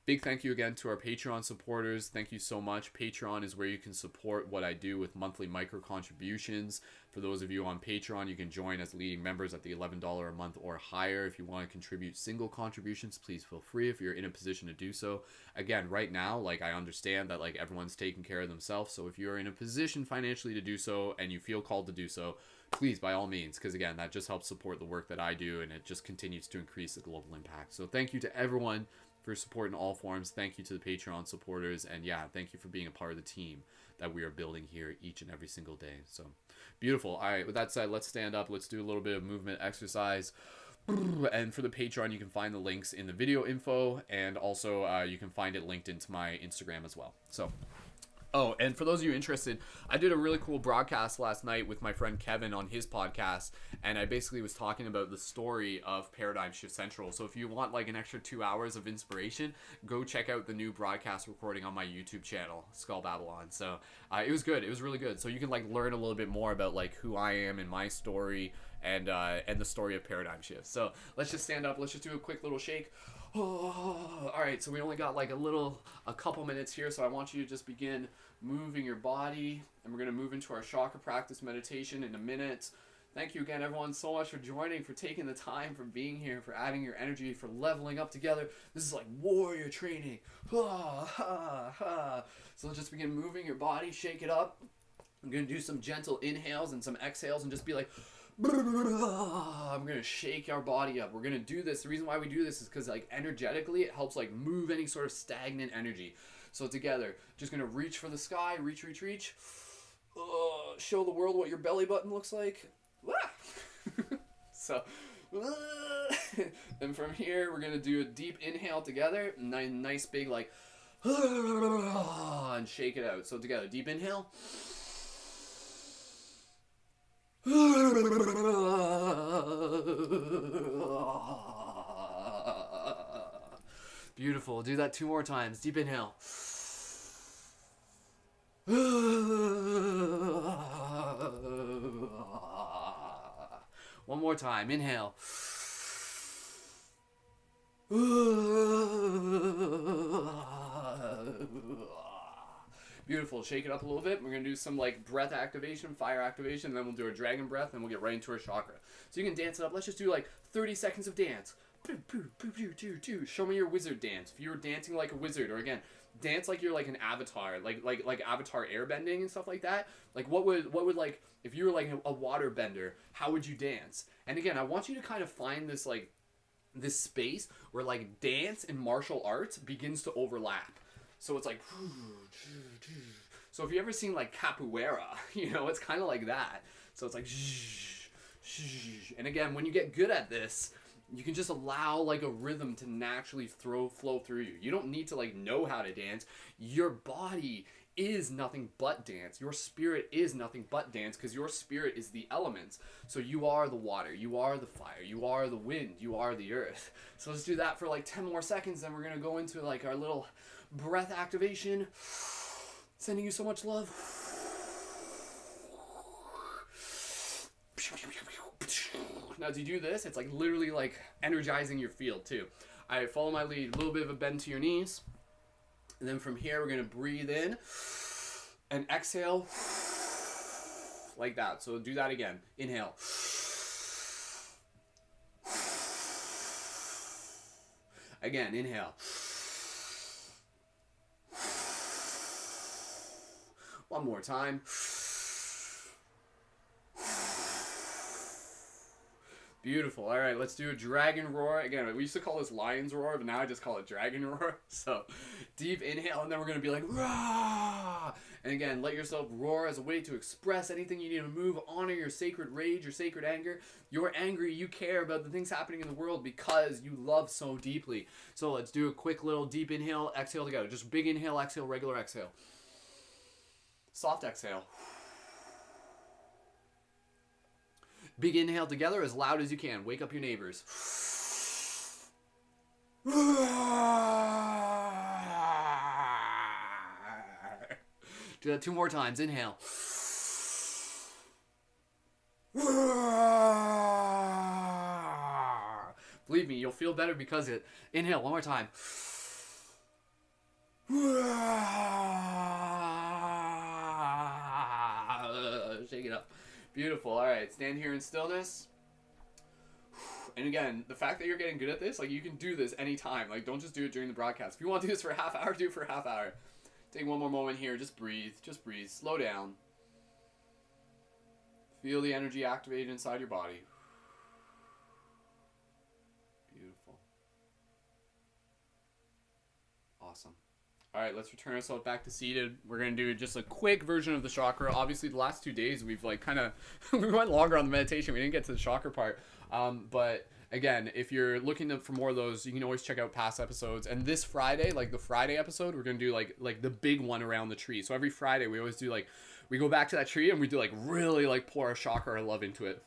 Big thank you again to our Patreon supporters. Thank you so much. Patreon is where you can support what I do with monthly micro contributions. For those of you on Patreon, you can join as leading members at the $11 a month or higher. If you want to contribute single contributions, please feel free if you're in a position to do so. Again, right now, like I understand that like everyone's taking care of themselves. So if you're in a position financially to do so and you feel called to do so, please, by all means, because again, that just helps support the work that I do and it just continues to increase the global impact. So thank you to everyone for support in all forms. Thank you to the Patreon supporters. And yeah, thank you for being a part of the team that we are building here each and every single day. So beautiful. All right, with that said, let's stand up. Let's do a little bit of movement exercise. And for the Patreon, you can find the links in the video info. And also you can find it linked into my Instagram as well. So oh, and for those of you interested, I did a really cool broadcast last night with my friend Kevin on his podcast, and I basically was talking about the story of Paradigm Shift Central. So if you want like an extra 2 hours of inspiration, go check out the new broadcast recording on my YouTube channel, Skull Babylon. So it was good. It was really good. So you can like learn a little bit more about like who I am and my story and the story of Paradigm Shift. So let's just stand up. Let's just do a quick little shake. Oh, all right, so we only got like a couple minutes here, so I want you to just begin moving your body, and we're going to move into our chakra practice meditation in a minute. Thank you again, everyone, so much for joining, for taking the time, for being here, for adding your energy, for leveling up together. This is like warrior training. So let's just begin moving your body, shake it up. I'm going to do some gentle inhales and some exhales and just be like, I'm gonna shake our body up. We're gonna do this. The reason why we do this is because like energetically it helps like move any sort of stagnant energy. So together, just gonna reach for the sky, reach. Show the world what your belly button looks like. So then from here we're gonna do a deep inhale together, nice big like and shake it out. So together, deep inhale. Beautiful. Do that 2 more times. Deep inhale. One more time. Inhale. Beautiful. Shake it up a little bit. We're going to do some like breath activation, fire activation, and then we'll do a dragon breath, and we'll get right into our chakra. So you can dance it up. Let's just do like 30 seconds of dance. Show me your wizard dance. If you were dancing like a wizard, or again, dance like you're like an avatar, like avatar airbending and stuff like that. Like what would like, if you were like a water bender, how would you dance? And again, I want you to kind of find this like, this space where like dance and martial arts begins to overlap. So it's like, so if you ever seen like capoeira, you know, it's kind of like that. So it's like, and again, when you get good at this, you can just allow like a rhythm to naturally flow through you. You don't need to like know how to dance. Your body is nothing but dance. Your spirit is nothing but dance because your spirit is the elements. So you are the water, you are the fire, you are the wind, you are the earth. So let's do that for like 10 more seconds. Then we're going to go into like our little breath activation. Sending you so much love. Now as you do this, it's like literally like energizing your field too. Alright, follow my lead. A little bit of a bend to your knees. And then from here, we're going to breathe in and exhale like that. So do that again. Inhale. Again, inhale. One more time. Beautiful. All right, let's do a dragon roar. Again, we used to call this lion's roar, but now I just call it dragon roar. So deep inhale, and then we're going to be like, rah! And again, let yourself roar as a way to express anything you need to move. Honor your sacred rage, your sacred anger. You're angry, you care about the things happening in the world because you love so deeply. So let's do a quick little deep inhale, exhale together. Just big inhale, exhale, regular exhale. Soft exhale. Big inhale together as loud as you can. Wake up your neighbors. Do that 2 more times. Inhale. Believe me, you'll feel better because it. Inhale 1 more time. Shake it up. Beautiful. All right, stand here in stillness. And again, the fact that you're getting good at this, like, you can do this anytime. Like, don't just do it during the broadcast. If you want to do this for a half hour, do it for a half hour. Take one more moment here. Just breathe. Just breathe. Slow down. Feel the energy activated inside your body. Beautiful. Awesome. All right, let's return ourselves back to seated. We're going to do just a quick version of the chakra. Obviously, the last 2 days, we've like kind of, we went longer on the meditation. We didn't get to the chakra part. But again, if you're looking for more of those, you can always check out past episodes. And this Friday, like the Friday episode, we're going to do like the big one around the tree. So every Friday, we always do like, we go back to that tree and we do like really like pour our chakra, our love into it.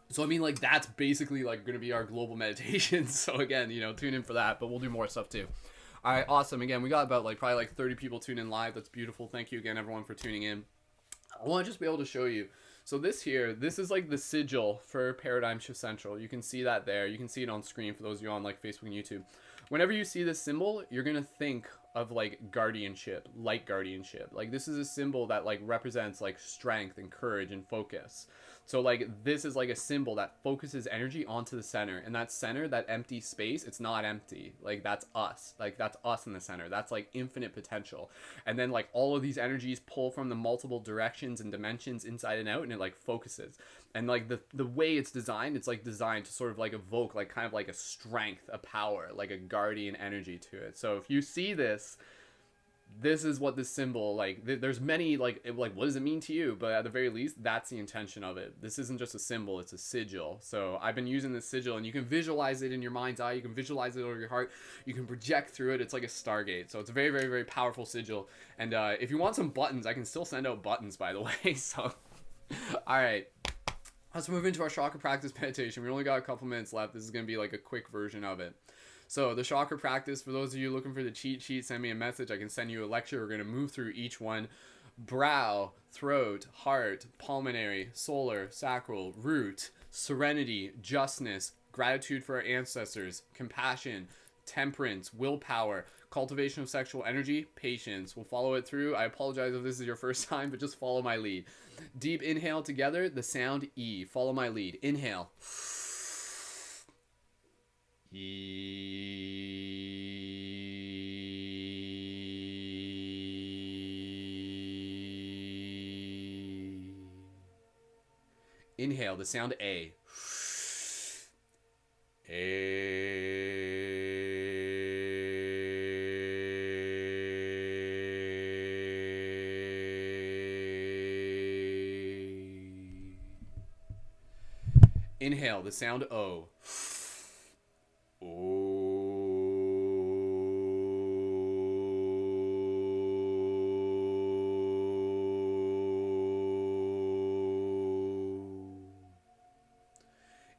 So, I mean, like, that's basically like going to be our global meditation. So again, you know, tune in for that, but we'll do more stuff too. All right, awesome. Again, we got about like probably like 30 people tune in live. That's beautiful. Thank you again, everyone, for tuning in. I want to just be able to show you. So this here, this is like the sigil for Paradigm Shift Central. You can see that there. You can see it on screen for those of you on like Facebook and YouTube. Whenever you see this symbol, you're going to think of like guardianship, light guardianship. Like this is a symbol that like represents like strength and courage and focus. So like this is like a symbol that focuses energy onto the center, and that center, that empty space, it's not empty. Like that's us. Like that's us in the center. That's like infinite potential. And then like all of these energies pull from the multiple directions and dimensions inside and out, and it like focuses. And like the way it's designed, it's like designed to sort of like evoke like kind of like a strength, a power, like a guardian energy to it. So if you see this is what this symbol, like there's many like what does it mean to you, but at the very least that's the intention of it. This isn't just a symbol, it's a sigil. So I've been using this sigil, and you can visualize it in your mind's eye, you can visualize it over your heart, you can project through it. It's like a stargate. So it's a very, very, very powerful sigil. And if you want some buttons, I can still send out buttons, by the way. So all right, let's move into our chakra practice meditation. We only got a couple minutes left. This is going to be like a quick version of it. So the chakra practice, for those of you looking for the cheat sheet, send me a message. I can send you a lecture. We're going to move through each one. Brow, throat, heart, pulmonary, solar, sacral, root, serenity, justness, gratitude for our ancestors, compassion, temperance, willpower, cultivation of sexual energy, patience. We'll follow it through. I apologize if this is your first time, but just follow my lead. Deep inhale together, the sound E. Follow my lead. Inhale. Inhale, the sound A. Inhale, the sound O.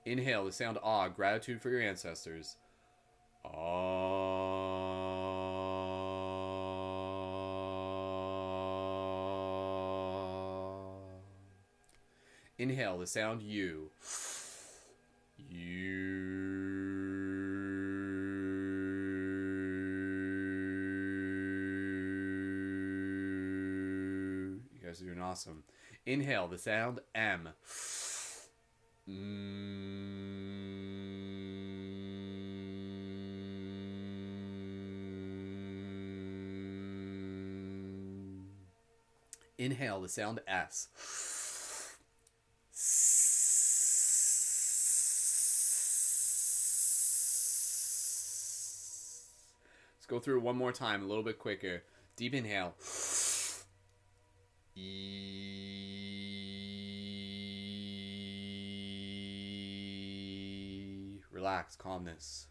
Inhale, the sound Ah, gratitude for your ancestors. Inhale, the sound U. You guys are doing awesome. Inhale, the sound M. Inhale, the sound S. Let's go through it one more time, a little bit quicker. Deep inhale. Relax, calmness.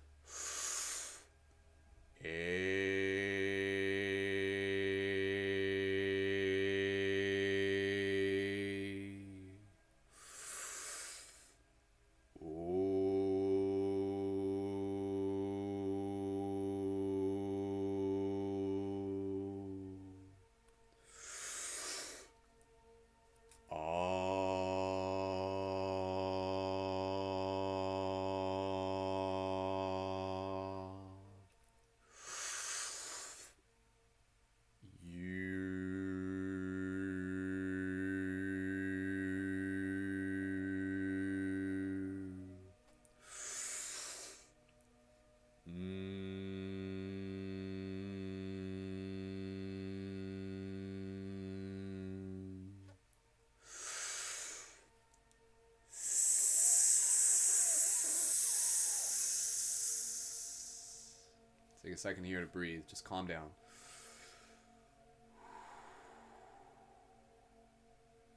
Take a second here to breathe. Just calm down.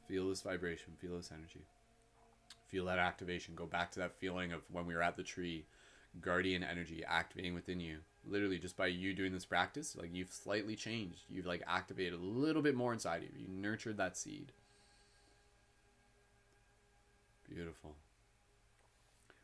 Feel this vibration. Feel this energy. Feel that activation. Go back to that feeling of when we were at the tree. Guardian energy activating within you. Literally just by you doing this practice, like you've slightly changed. You've like activated a little bit more inside of you. You nurtured that seed. Beautiful.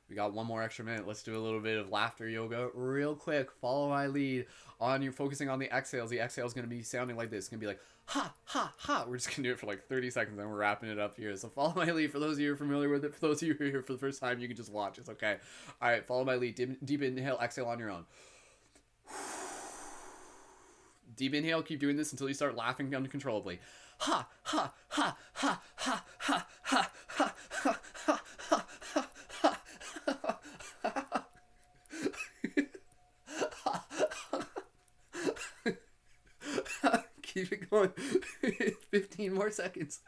We got one more extra minute. Let's do a little bit of laughter yoga real quick. Follow my lead on you're focusing on the exhales. The exhale is going to be sounding like this. It's going to be like, ha, ha, ha. We're just going to do it for like 30 seconds and we're wrapping it up here. So follow my lead. For those of you who are familiar with it, for those of you who are here for the first time, you can just watch. It's okay. All right, follow my lead. Deep inhale, exhale on your own. Deep inhale, keep doing this until you start laughing uncontrollably. Ha, ha, ha, ha, ha, ha, ha, ha, ha, ha, ha, ha. Keep it going. 15 more seconds.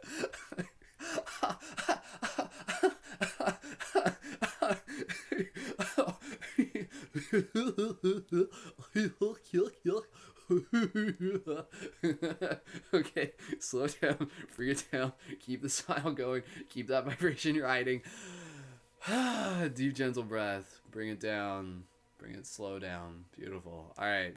Okay, slow down, bring it down, keep the smile going, keep that vibration riding. Deep, gentle breath, bring it down, bring it slow down. Beautiful. All right,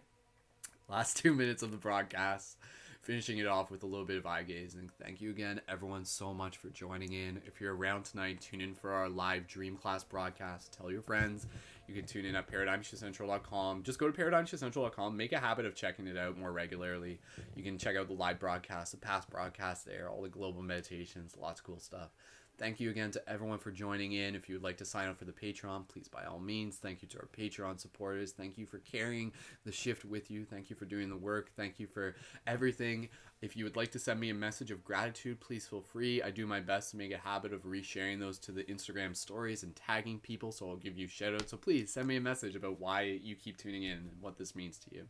last 2 minutes of the broadcast. Finishing it off with a little bit of eye gazing. Thank you again, everyone, so much for joining in. If you're around tonight, tune in for our live Dream Class broadcast. Tell your friends. You can tune in at ParadigmShiftCentral.com. Just go to ParadigmShiftCentral.com. Make a habit of checking it out more regularly. You can check out the live broadcast, the past broadcasts there, all the global meditations, lots of cool stuff. Thank you again to everyone for joining in. If you would like to sign up for the Patreon, please, by all means. Thank you to our Patreon supporters. Thank you for carrying the shift with you. Thank you for doing the work. Thank you for everything. If you would like to send me a message of gratitude, please feel free. I do my best to make a habit of resharing those to the Instagram stories and tagging people, so I'll give you shout outs. So please send me a message about why you keep tuning in and what this means to you.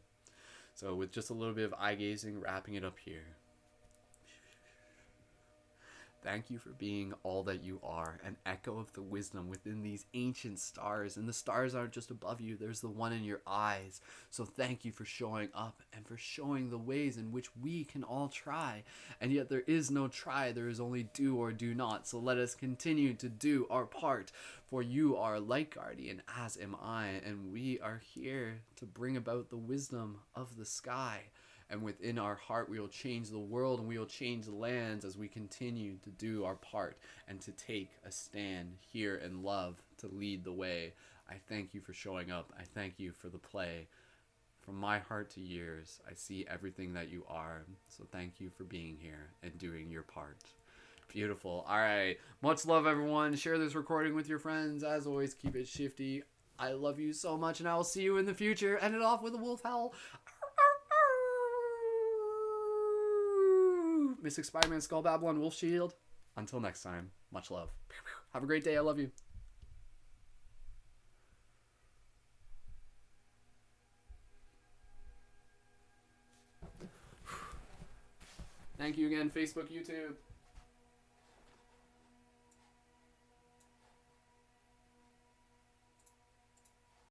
So with just a little bit of eye gazing, wrapping it up here. Thank you for being all that you are, an echo of the wisdom within these ancient stars. And the stars aren't just above you, there's the one in your eyes. So thank you for showing up and for showing the ways in which we can all try. And yet there is no try, there is only do or do not. So let us continue to do our part. For you are a light guardian, as am I, and we are here to bring about the wisdom of the sky. And within our heart, we will change the world and we will change the lands as we continue to do our part and to take a stand here in love to lead the way. I thank you for showing up. I thank you for the play. From my heart to yours, I see everything that you are. So thank you for being here and doing your part. Beautiful. All right. Much love, everyone. Share this recording with your friends. As always, keep it shifty. I love you so much, and I will see you in the future. End it off with a wolf howl. Mystic Spider-Man, Skull Babylon, Wolf Shield. Until next time, much love. Have a great day. I love you. Thank you again, Facebook, YouTube.